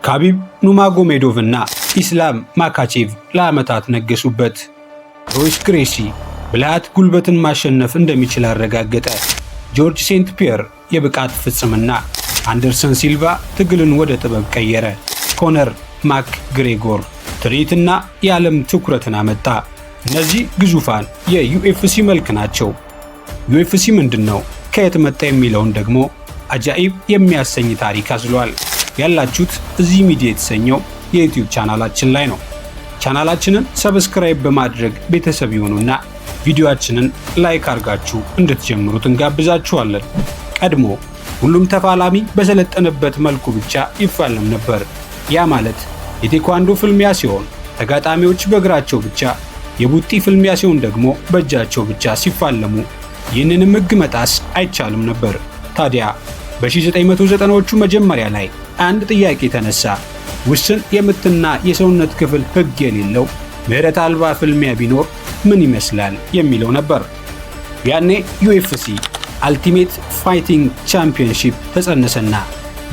ካቢብ ኑርማጎሜዶቭ እና ኢስላም ማካቼቭ ለዓመታት ነገሱበት። ሮይስ ግሬሲ ብልሃት ጉልበትን ማሸነፍ እንደሚችል አረጋገጠ። ጆርጅ ሴንት ፒየር የብቃት ፍጽምና፣ አንደርሰን ሲልቫ ትግልን ወደ ጥበብ ቀየረ። ኮነር ማክግሬጎር ትርኢትና የዓለም ትኩረትን አመጣ። እነዚህ ግዙፋን የዩኤፍሲ መልክ ናቸው። ዩኤፍሲ ምንድን ነው? ከየት መጣ? የሚለውን ደግሞ አጃኢብ የሚያሰኝ ታሪክ አዝሏል። ያላችሁት እዚህ ሚዲያ የተሰኘው የዩቲዩብ ቻናላችን ላይ ነው። ቻናላችንን ሰብስክራይብ በማድረግ ቤተሰብ ይሁኑና ቪዲዮአችንን ላይክ አድርጋችሁ እንድትጀምሩት እንጋብዛችኋለን። ቀድሞ ሁሉም ተፋላሚ በሰለጠነበት መልኩ ብቻ ይፋለም ነበር። ያ ማለት የቴኳንዶ ፍልሚያ ሲሆን ተጋጣሚዎች በእግራቸው ብቻ፣ የቡጢ ፍልሚያ ሲሆን ደግሞ በእጃቸው ብቻ ሲፋለሙ ይህንንም ሕግ መጣስ አይቻልም ነበር። ታዲያ በ1990ዎቹ መጀመሪያ ላይ አንድ ጥያቄ ተነሳ። ውስን የምትና የሰውነት ክፍል ሕግ የሌለው ምህረት አልባ ፍልሚያ ቢኖር ምን ይመስላል የሚለው ነበር። ያኔ ዩኤፍሲ አልቲሜት ፋይቲንግ ቻምፒየንሺፕ ተጸነሰና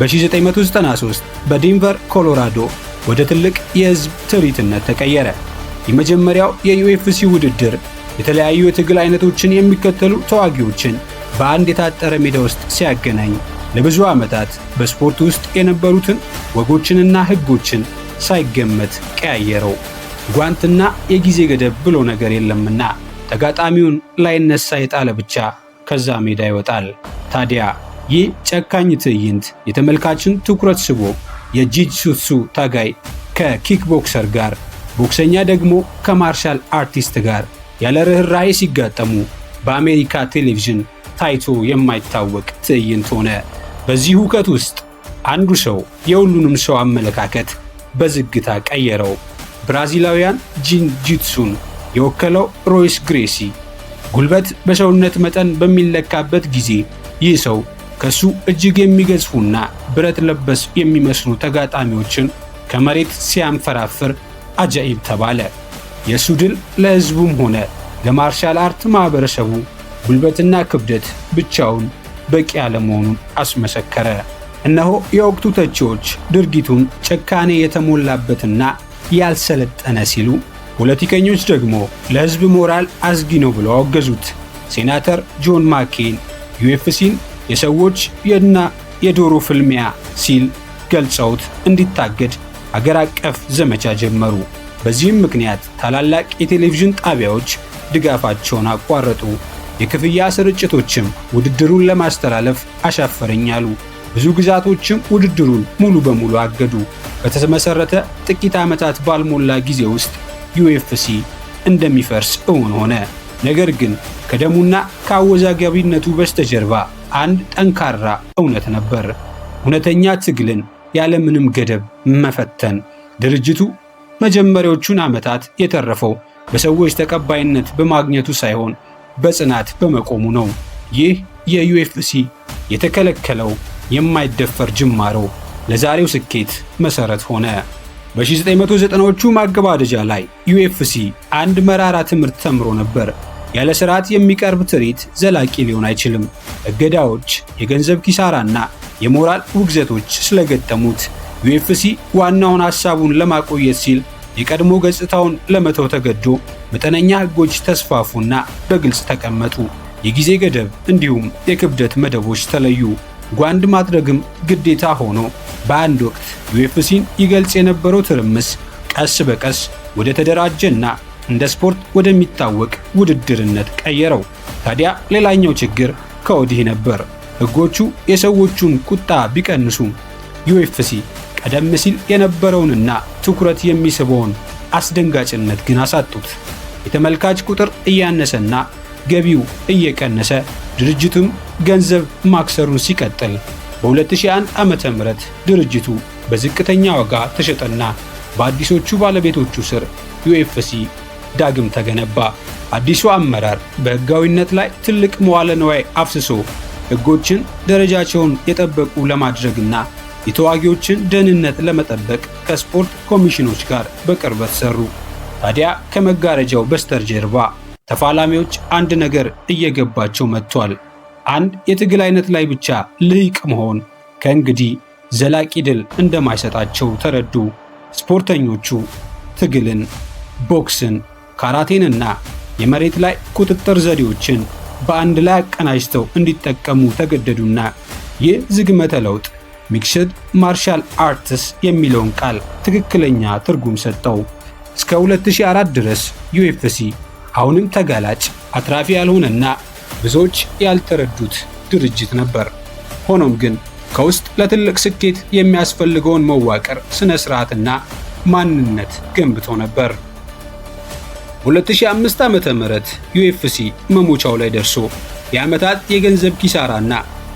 በ1993 በዴንቨር ኮሎራዶ ወደ ትልቅ የህዝብ ትርኢትነት ተቀየረ። የመጀመሪያው የዩኤፍሲ ውድድር የተለያዩ የትግል አይነቶችን የሚከተሉ ተዋጊዎችን በአንድ የታጠረ ሜዳ ውስጥ ሲያገናኝ ለብዙ ዓመታት በስፖርት ውስጥ የነበሩትን ወጎችንና ህጎችን ሳይገመት ቀያየረው። ጓንትና የጊዜ ገደብ ብሎ ነገር የለምና ተጋጣሚውን ላይነሳ የጣለ ብቻ ከዛ ሜዳ ይወጣል። ታዲያ ይህ ጨካኝ ትዕይንት የተመልካችን ትኩረት ስቦ የጂትሱትሱ ታጋይ ከኪክቦክሰር ጋር፣ ቦክሰኛ ደግሞ ከማርሻል አርቲስት ጋር ያለ ርኅራኄ ሲጋጠሙ በአሜሪካ ቴሌቪዥን ታይቶ የማይታወቅ ትዕይንት ሆነ። በዚህ ሁከት ውስጥ አንዱ ሰው የሁሉንም ሰው አመለካከት በዝግታ ቀየረው። ብራዚላውያን ጂንጂትሱን የወከለው ሮይስ ግሬሲ ጉልበት በሰውነት መጠን በሚለካበት ጊዜ ይህ ሰው ከሱ እጅግ የሚገዝፉና ብረት ለበስ የሚመስሉ ተጋጣሚዎችን ከመሬት ሲያንፈራፍር አጃኢብ ተባለ። የሱ ድል ለህዝቡም ሆነ ለማርሻል አርት ማህበረሰቡ ጉልበትና ክብደት ብቻውን በቂ አለመሆኑን አስመሰከረ። እነሆ የወቅቱ ተቺዎች ድርጊቱን ጭካኔ የተሞላበትና ያልሰለጠነ ሲሉ፣ ፖለቲከኞች ደግሞ ለህዝብ ሞራል አስጊ ነው ብለው አወገዙት። ሴናተር ጆን ማኬን ዩኤፍሲን የሰዎች እና የዶሮ ፍልሚያ ሲል ገልጸውት እንዲታገድ አገር አቀፍ ዘመቻ ጀመሩ። በዚህም ምክንያት ታላላቅ የቴሌቪዥን ጣቢያዎች ድጋፋቸውን አቋረጡ። የክፍያ ስርጭቶችም ውድድሩን ለማስተላለፍ አሻፈረኝ አሉ። ብዙ ግዛቶችም ውድድሩን ሙሉ በሙሉ አገዱ። በተመሰረተ ጥቂት ዓመታት ባልሞላ ጊዜ ውስጥ ዩኤፍሲ እንደሚፈርስ እውን ሆነ። ነገር ግን ከደሙና ከአወዛጋቢነቱ በስተጀርባ አንድ ጠንካራ እውነት ነበር። እውነተኛ ትግልን ያለምንም ገደብ መፈተን። ድርጅቱ መጀመሪያዎቹን ዓመታት የተረፈው በሰዎች ተቀባይነት በማግኘቱ ሳይሆን በጽናት በመቆሙ ነው። ይህ የዩኤፍሲ የተከለከለው የማይደፈር ጅማሮ ለዛሬው ስኬት መሰረት ሆነ። በ1990ዎቹ ማገባደጃ ላይ ዩኤፍሲ አንድ መራራ ትምህርት ተምሮ ነበር። ያለ ስርዓት የሚቀርብ ትርኢት ዘላቂ ሊሆን አይችልም። እገዳዎች፣ የገንዘብ ኪሳራና የሞራል ውግዘቶች ስለገጠሙት ዩኤፍሲ ዋናውን ሐሳቡን ለማቆየት ሲል የቀድሞ ገጽታውን ለመተው ተገዶ መጠነኛ ህጎች ተስፋፉና በግልጽ ተቀመጡ። የጊዜ ገደብ እንዲሁም የክብደት መደቦች ተለዩ። ጓንድ ማድረግም ግዴታ ሆኖ በአንድ ወቅት ዩኤፍሲን ይገልጽ የነበረው ትርምስ ቀስ በቀስ ወደ ተደራጀና እንደ ስፖርት ወደሚታወቅ ውድድርነት ቀየረው። ታዲያ ሌላኛው ችግር ከወዲህ ነበር። ህጎቹ የሰዎቹን ቁጣ ቢቀንሱም ዩኤፍሲ ቀደም ሲል የነበረውንና ትኩረት የሚስበውን አስደንጋጭነት ግን አሳጡት። የተመልካች ቁጥር እያነሰና ገቢው እየቀነሰ ድርጅቱም ገንዘብ ማክሰሩን ሲቀጥል በ2001 ዓመተ ምህረት ድርጅቱ በዝቅተኛ ዋጋ ተሸጠና በአዲሶቹ ባለቤቶቹ ስር ዩኤፍሲ ዳግም ተገነባ። አዲሱ አመራር በህጋዊነት ላይ ትልቅ መዋለ ንዋይ አፍስሶ ህጎችን ደረጃቸውን የጠበቁ ለማድረግና የተዋጊዎችን ደህንነት ለመጠበቅ ከስፖርት ኮሚሽኖች ጋር በቅርበት ሰሩ። ታዲያ ከመጋረጃው በስተጀርባ ተፋላሚዎች አንድ ነገር እየገባቸው መጥቷል። አንድ የትግል አይነት ላይ ብቻ ልሂቅ መሆን ከእንግዲህ ዘላቂ ድል እንደማይሰጣቸው ተረዱ። ስፖርተኞቹ ትግልን፣ ቦክስን፣ ካራቴንና የመሬት ላይ ቁጥጥር ዘዴዎችን በአንድ ላይ አቀናጅተው እንዲጠቀሙ ተገደዱና ይህ ዝግመተ ለውጥ ሚክስድ ማርሻል አርትስ የሚለውን ቃል ትክክለኛ ትርጉም ሰጠው። እስከ 2004 ድረስ ዩኤፍሲ አሁንም ተጋላጭ፣ አትራፊ ያልሆነና ብዙዎች ያልተረዱት ድርጅት ነበር። ሆኖም ግን ከውስጥ ለትልቅ ስኬት የሚያስፈልገውን መዋቅር፣ ስነ ስርዓትና ማንነት ገንብቶ ነበር። 2005 ዓመተ ምህረት ዩኤፍሲ መሞቻው ላይ ደርሶ የዓመታት የገንዘብ ኪሳራና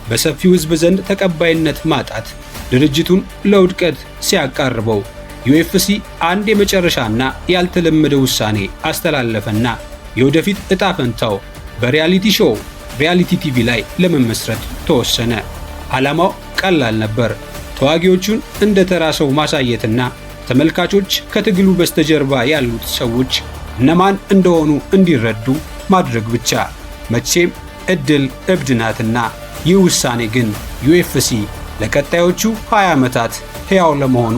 በሰፊው ሕዝብ ዘንድ ተቀባይነት ማጣት ድርጅቱን ለውድቀት ሲያቃርበው ዩኤፍሲ አንድ የመጨረሻና ያልተለመደ ውሳኔ አስተላለፈና የወደፊት ዕጣ ፈንታው በሪያሊቲ ሾው ሪያሊቲ ቲቪ ላይ ለመመስረት ተወሰነ። ዓላማው ቀላል ነበር። ተዋጊዎቹን እንደ ተራ ሰው ማሳየትና ተመልካቾች ከትግሉ በስተጀርባ ያሉት ሰዎች እነማን እንደሆኑ እንዲረዱ ማድረግ ብቻ። መቼም ዕድል እብድ ናትና ይህ ውሳኔ ግን ዩኤፍሲ ለቀጣዮቹ 20 ዓመታት ሕያው ለመሆኑ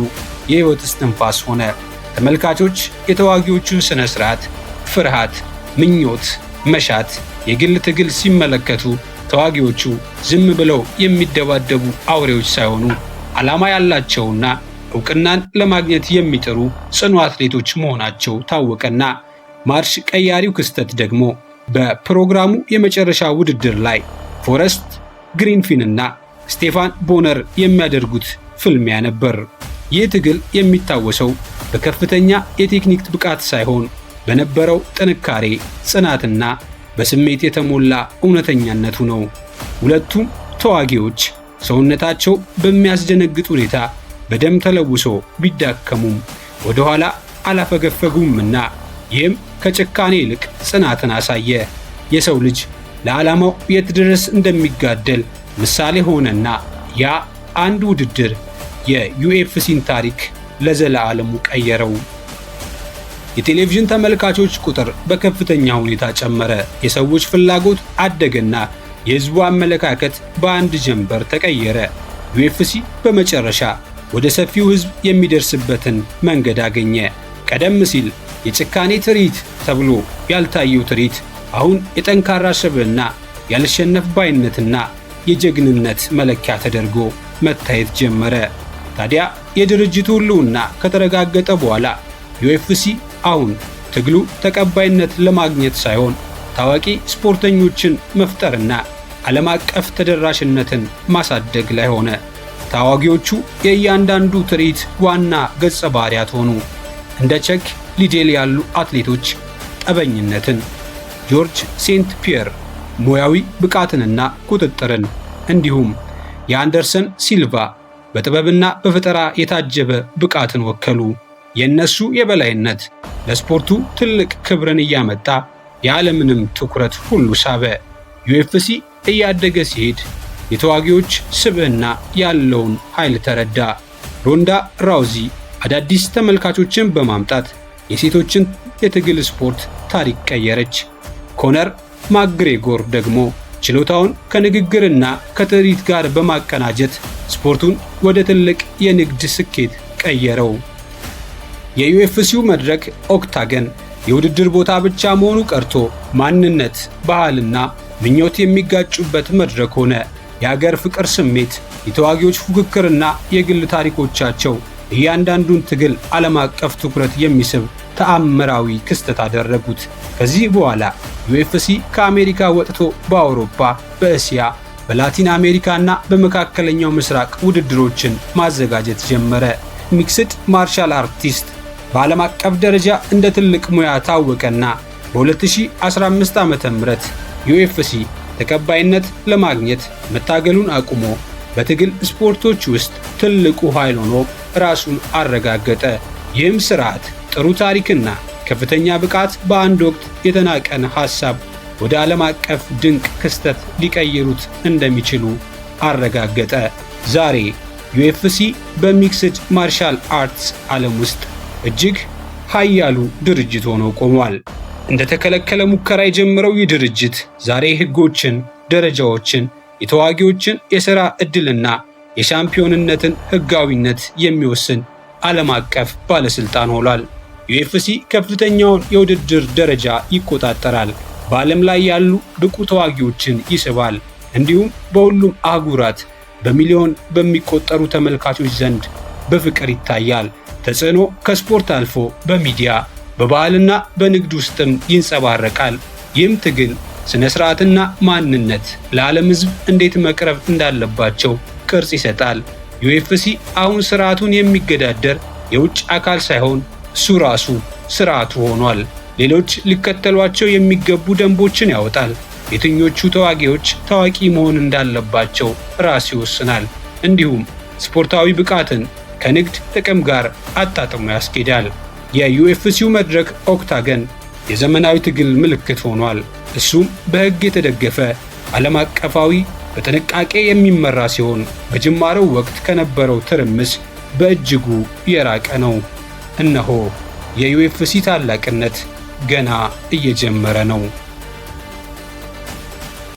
የሕይወት እስትንፋስ ሆነ። ተመልካቾች የተዋጊዎቹን ሥነ ሥርዓት፣ ፍርሃት፣ ምኞት፣ መሻት፣ የግል ትግል ሲመለከቱ ተዋጊዎቹ ዝም ብለው የሚደባደቡ አውሬዎች ሳይሆኑ ዓላማ ያላቸውና ዕውቅናን ለማግኘት የሚጥሩ ጽኑ አትሌቶች መሆናቸው ታወቀና ማርሽ ቀያሪው ክስተት ደግሞ በፕሮግራሙ የመጨረሻ ውድድር ላይ ፎረስት ግሪንፊንና ስቴፋን ቦነር የሚያደርጉት ፍልሚያ ነበር። ይህ ትግል የሚታወሰው በከፍተኛ የቴክኒክ ብቃት ሳይሆን በነበረው ጥንካሬ፣ ጽናትና በስሜት የተሞላ እውነተኛነቱ ነው። ሁለቱም ተዋጊዎች ሰውነታቸው በሚያስደነግጥ ሁኔታ በደም ተለውሶ ቢዳከሙም ወደ ኋላ አላፈገፈጉምና ይህም ከጭካኔ ይልቅ ጽናትን አሳየ። የሰው ልጅ ለዓላማው የት ድረስ እንደሚጋደል ምሳሌ ሆነና ያ አንድ ውድድር የዩኤፍሲን ታሪክ ለዘለዓለሙ ቀየረው። የቴሌቪዥን ተመልካቾች ቁጥር በከፍተኛ ሁኔታ ጨመረ። የሰዎች ፍላጎት አደገና የሕዝቡ አመለካከት በአንድ ጀንበር ተቀየረ። ዩኤፍሲ በመጨረሻ ወደ ሰፊው ሕዝብ የሚደርስበትን መንገድ አገኘ። ቀደም ሲል የጭካኔ ትርኢት ተብሎ ያልታየው ትርኢት አሁን የጠንካራ ስብዕና፣ ያልሸነፍ ባይነትና የጀግንነት መለኪያ ተደርጎ መታየት ጀመረ። ታዲያ የድርጅቱ ሕልውና ከተረጋገጠ በኋላ ዩኤፍሲ አሁን ትግሉ ተቀባይነት ለማግኘት ሳይሆን ታዋቂ ስፖርተኞችን መፍጠርና ዓለም አቀፍ ተደራሽነትን ማሳደግ ላይ ሆነ። ታዋጊዎቹ የእያንዳንዱ ትርኢት ዋና ገጸ ባህሪያት ሆኑ። እንደ ቸክ ሊዴል ያሉ አትሌቶች ጠበኝነትን፣ ጆርጅ ሴንት ፒየር ሙያዊ ብቃትንና ቁጥጥርን፣ እንዲሁም የአንደርሰን ሲልቫ በጥበብና በፈጠራ የታጀበ ብቃትን ወከሉ። የእነሱ የበላይነት ለስፖርቱ ትልቅ ክብርን እያመጣ የዓለምንም ትኩረት ሁሉ ሳበ። ዩኤፍሲ እያደገ ሲሄድ የተዋጊዎች ስብዕና ያለውን ኃይል ተረዳ። ሮንዳ ራውዚ አዳዲስ ተመልካቾችን በማምጣት የሴቶችን የትግል ስፖርት ታሪክ ቀየረች። ኮነር ማግሬጎር ደግሞ ችሎታውን ከንግግርና ከትርኢት ጋር በማቀናጀት ስፖርቱን ወደ ትልቅ የንግድ ስኬት ቀየረው። የዩኤፍሲው መድረክ ኦክታገን የውድድር ቦታ ብቻ መሆኑ ቀርቶ ማንነት፣ ባህልና ምኞት የሚጋጩበት መድረክ ሆነ። የአገር ፍቅር ስሜት፣ የተዋጊዎች ፉክክርና የግል ታሪኮቻቸው እያንዳንዱን ትግል ዓለም አቀፍ ትኩረት የሚስብ ተአምራዊ ክስተት አደረጉት። ከዚህ በኋላ ዩኤፍሲ ከአሜሪካ ወጥቶ በአውሮፓ፣ በእስያ፣ በላቲን አሜሪካና በመካከለኛው ምስራቅ ውድድሮችን ማዘጋጀት ጀመረ። ሚክስድ ማርሻል አርቲስት በዓለም አቀፍ ደረጃ እንደ ትልቅ ሙያ ታወቀና በ2015 ዓ.ም ዩኤፍሲ ተቀባይነት ለማግኘት መታገሉን አቁሞ በትግል ስፖርቶች ውስጥ ትልቁ ኃይል ሆኖ ራሱን አረጋገጠ። ይህም ስርዓት ጥሩ ታሪክና ከፍተኛ ብቃት በአንድ ወቅት የተናቀን ሐሳብ ወደ ዓለም አቀፍ ድንቅ ክስተት ሊቀይሩት እንደሚችሉ አረጋገጠ። ዛሬ ዩኤፍሲ በሚክስድ ማርሻል አርትስ ዓለም ውስጥ እጅግ ኃያሉ ድርጅት ሆኖ ቆሟል። እንደተከለከለ ሙከራ የጀመረው ይህ ድርጅት ዛሬ ሕጎችን፣ ደረጃዎችን፣ የተዋጊዎችን የሥራ ዕድልና የሻምፒዮንነትን ሕጋዊነት የሚወስን ዓለም አቀፍ ባለስልጣን ሆኗል። ዩኤፍሲ ከፍተኛውን የውድድር ደረጃ ይቆጣጠራል። በዓለም ላይ ያሉ ብቁ ተዋጊዎችን ይስባል። እንዲሁም በሁሉም አህጉራት በሚሊዮን በሚቆጠሩ ተመልካቾች ዘንድ በፍቅር ይታያል። ተጽዕኖ ከስፖርት አልፎ በሚዲያ በባህልና በንግድ ውስጥም ይንጸባረቃል። ይህም ትግል፣ ስነ ስርዓትና ማንነት ለዓለም ሕዝብ እንዴት መቅረብ እንዳለባቸው ቅርጽ ይሰጣል። ዩኤፍሲ አሁን ስርዓቱን የሚገዳደር የውጭ አካል ሳይሆን እሱ ራሱ ስርዓቱ ሆኗል። ሌሎች ሊከተሏቸው የሚገቡ ደንቦችን ያወጣል። የትኞቹ ተዋጊዎች ታዋቂ መሆን እንዳለባቸው ራሱ ይወስናል። እንዲሁም ስፖርታዊ ብቃትን ከንግድ ጥቅም ጋር አጣጥሞ ያስኬዳል። የዩኤፍሲው መድረክ ኦክታገን የዘመናዊ ትግል ምልክት ሆኗል። እሱም በሕግ የተደገፈ ዓለም አቀፋዊ በጥንቃቄ የሚመራ ሲሆን በጅማሬው ወቅት ከነበረው ትርምስ በእጅጉ የራቀ ነው። እነሆ የዩኤፍሲ ታላቅነት ገና እየጀመረ ነው።